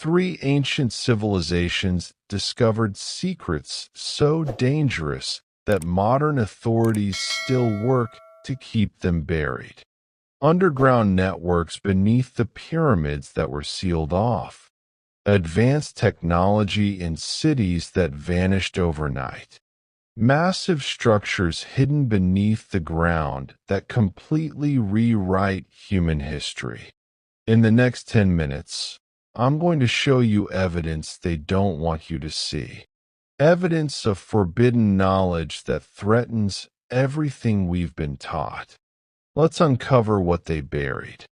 Three ancient civilizations discovered secrets so dangerous that modern authorities still work to keep them buried. Underground networks beneath the pyramids that were sealed off. Advanced technology in cities that vanished overnight. Massive structures hidden beneath the ground that completely rewrite human history. In the next 10 minutes, I'm going to show you evidence they don't want you to see. Evidence of forbidden knowledge that threatens everything we've been taught. Let's uncover what they buried.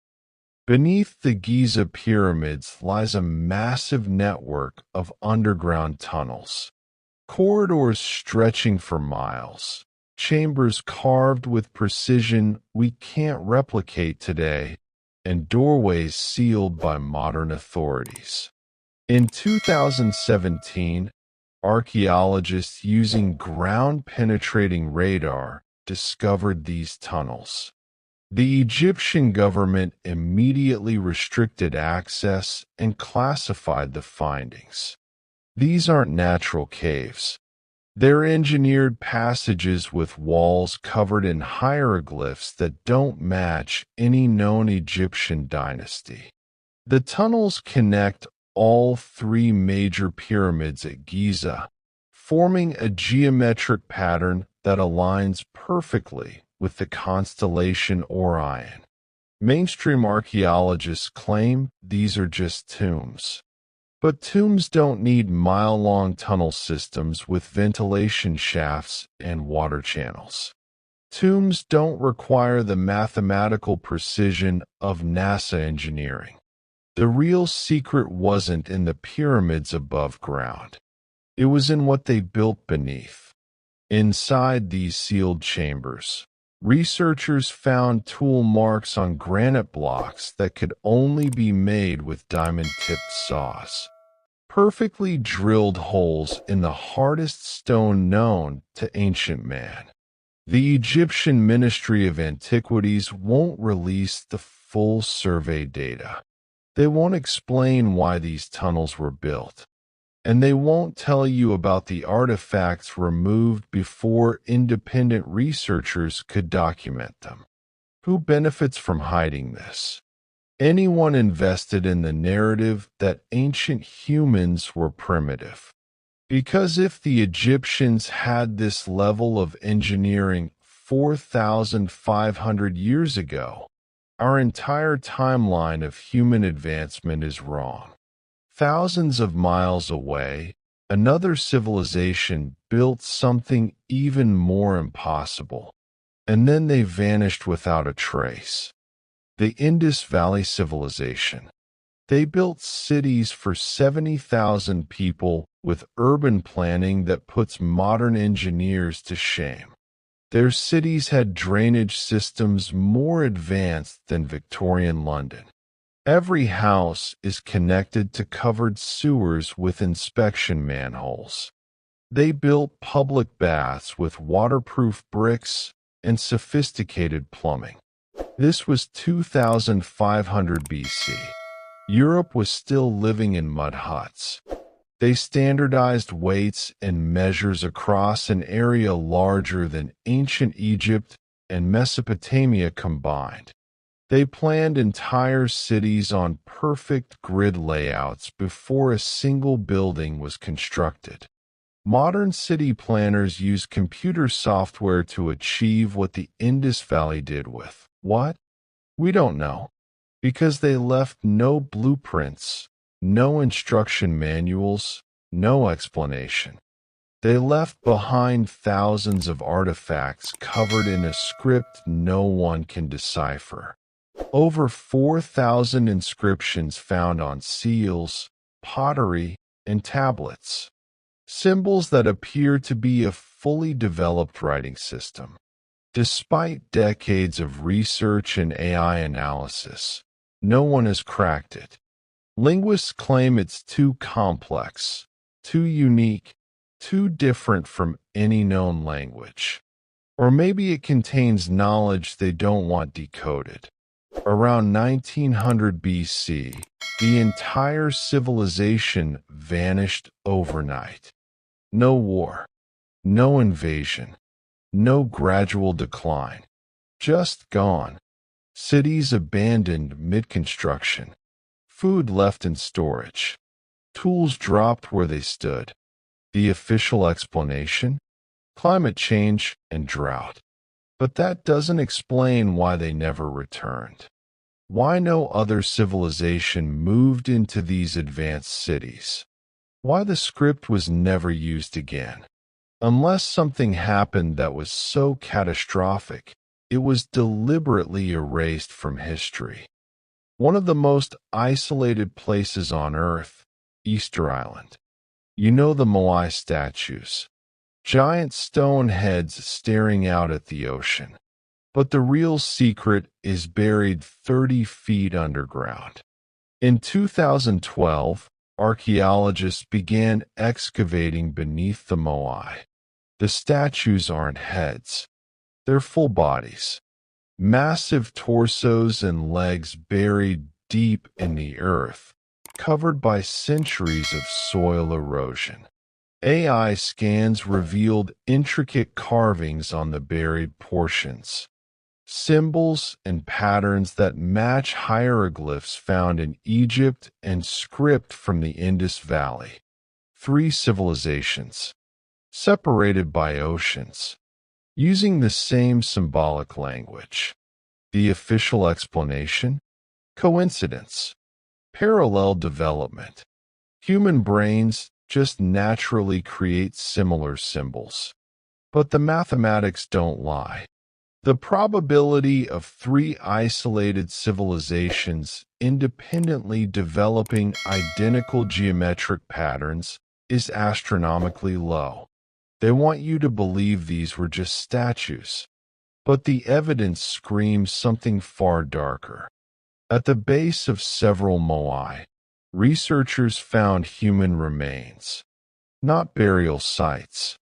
Beneath the Giza pyramids lies a massive network of underground tunnels. Corridors stretching for miles. Chambers carved with precision we can't replicate today, and doorways sealed by modern authorities. In 2017, archaeologists using ground-penetrating radar discovered these tunnels. The Egyptian government immediately restricted access and classified the findings. These aren't natural caves. They're engineered passages with walls covered in hieroglyphs that don't match any known Egyptian dynasty. The tunnels connect all three major pyramids at Giza, forming a geometric pattern that aligns perfectly with the constellation Orion. Mainstream archaeologists claim these are just tombs. But tombs don't need mile-long tunnel systems with ventilation shafts and water channels. Tombs don't require the mathematical precision of NASA engineering. The real secret wasn't in the pyramids above ground. It was in what they built beneath. Inside these sealed chambers, researchers found tool marks on granite blocks that could only be made with diamond-tipped saws. Perfectly drilled holes in the hardest stone known to ancient man. The Egyptian Ministry of Antiquities won't release the full survey data. They won't explain why these tunnels were built. And they won't tell you about the artifacts removed before independent researchers could document them. Who benefits from hiding this? Anyone invested in the narrative that ancient humans were primitive. Because if the Egyptians had this level of engineering 4,500 years ago, our entire timeline of human advancement is wrong. Thousands of miles away, another civilization built something even more impossible, and then they vanished without a trace. The Indus Valley Civilization. They built cities for 70,000 people with urban planning that puts modern engineers to shame. Their cities had drainage systems more advanced than Victorian London. Every house is connected to covered sewers with inspection manholes. They built public baths with waterproof bricks and sophisticated plumbing. This was 2500 BC. Europe was still living in mud huts. They standardized weights and measures across an area larger than ancient Egypt and Mesopotamia combined. They planned entire cities on perfect grid layouts before a single building was constructed. Modern city planners use computer software to achieve what the Indus Valley did with what? We don't know. Because they left no blueprints, no instruction manuals, no explanation. They left behind thousands of artifacts covered in a script no one can decipher. Over 4,000 inscriptions found on seals, pottery, and tablets. Symbols that appear to be a fully developed writing system. Despite decades of research and AI analysis, no one has cracked it. Linguists claim it's too complex, too unique, too different from any known language. Or maybe it contains knowledge they don't want decoded. Around 1900 BC, the entire civilization vanished overnight. No war, no invasion, no gradual decline. Just gone. Cities abandoned mid-construction. Food left in storage. Tools dropped where they stood. The official explanation? Climate change and drought. But that doesn't explain why they never returned. Why no other civilization moved into these advanced cities? Why the script was never used again? Unless something happened that was so catastrophic, it was deliberately erased from history. One of the most isolated places on Earth, Easter Island. You know the Moai statues. Giant stone heads staring out at the ocean. But the real secret is buried 30 feet underground. In 2012, archaeologists began excavating beneath the Moai. The statues aren't heads. They're full bodies. Massive torsos and legs buried deep in the earth, covered by centuries of soil erosion. AI scans revealed intricate carvings on the buried portions. Symbols and patterns that match hieroglyphs found in Egypt and script from the Indus Valley. 3 civilizations, separated by oceans, using the same symbolic language. The official explanation? Coincidence. Parallel development. Human brains just naturally create similar symbols. But the mathematics don't lie. The probability of 3 isolated civilizations independently developing identical geometric patterns is astronomically low. They want you to believe these were just statues. But the evidence screams something far darker. At the base of several Moai, researchers found human remains. Not burial sites.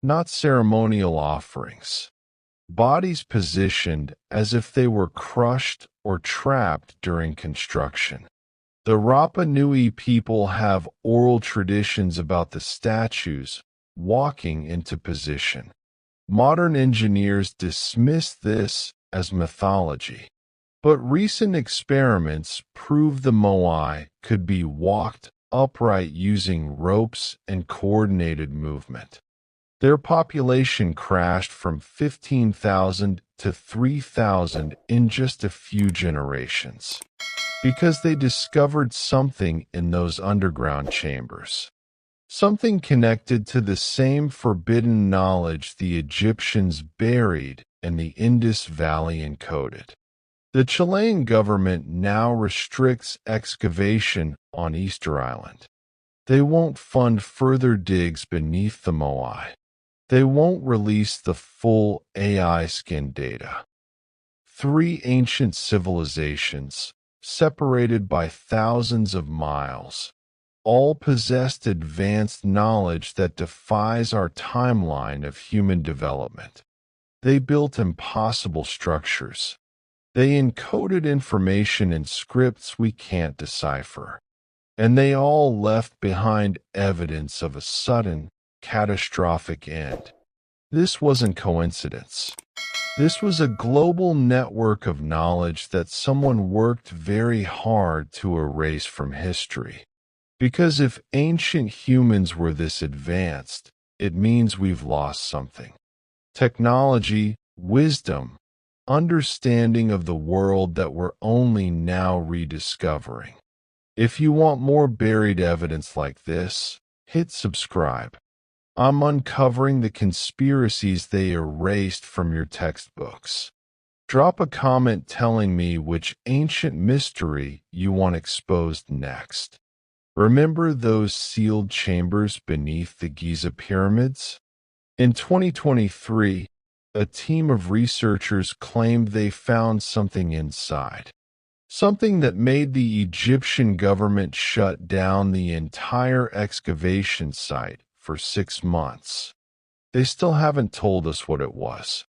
Not ceremonial offerings. Bodies positioned as if they were crushed or trapped during construction. The Rapa Nui people have oral traditions about the statues walking into position. Modern engineers dismiss this as mythology, but recent experiments prove the Moai could be walked upright using ropes and coordinated movement. Their population crashed from 15,000 to 3,000 in just a few generations, because they discovered something in those underground chambers. Something connected to the same forbidden knowledge the Egyptians buried and the Indus Valley encoded. The Chilean government now restricts excavation on Easter Island. They won't fund further digs beneath the Moai. They won't release the full AI skin data. 3 ancient civilizations, separated by thousands of miles, all possessed advanced knowledge that defies our timeline of human development. They built impossible structures. They encoded information in scripts we can't decipher. And they all left behind evidence of a sudden, catastrophic end. This wasn't coincidence. This was a global network of knowledge that someone worked very hard to erase from history. Because if ancient humans were this advanced, it means we've lost something. Technology, wisdom, understanding of the world that we're only now rediscovering. If you want more buried evidence like this, hit subscribe. I'm uncovering the conspiracies they erased from your textbooks. Drop a comment telling me which ancient mystery you want exposed next. Remember those sealed chambers beneath the Giza pyramids? In 2023, a team of researchers claimed they found something inside. Something that made the Egyptian government shut down the entire excavation site for 6 months. They still haven't told us what it was.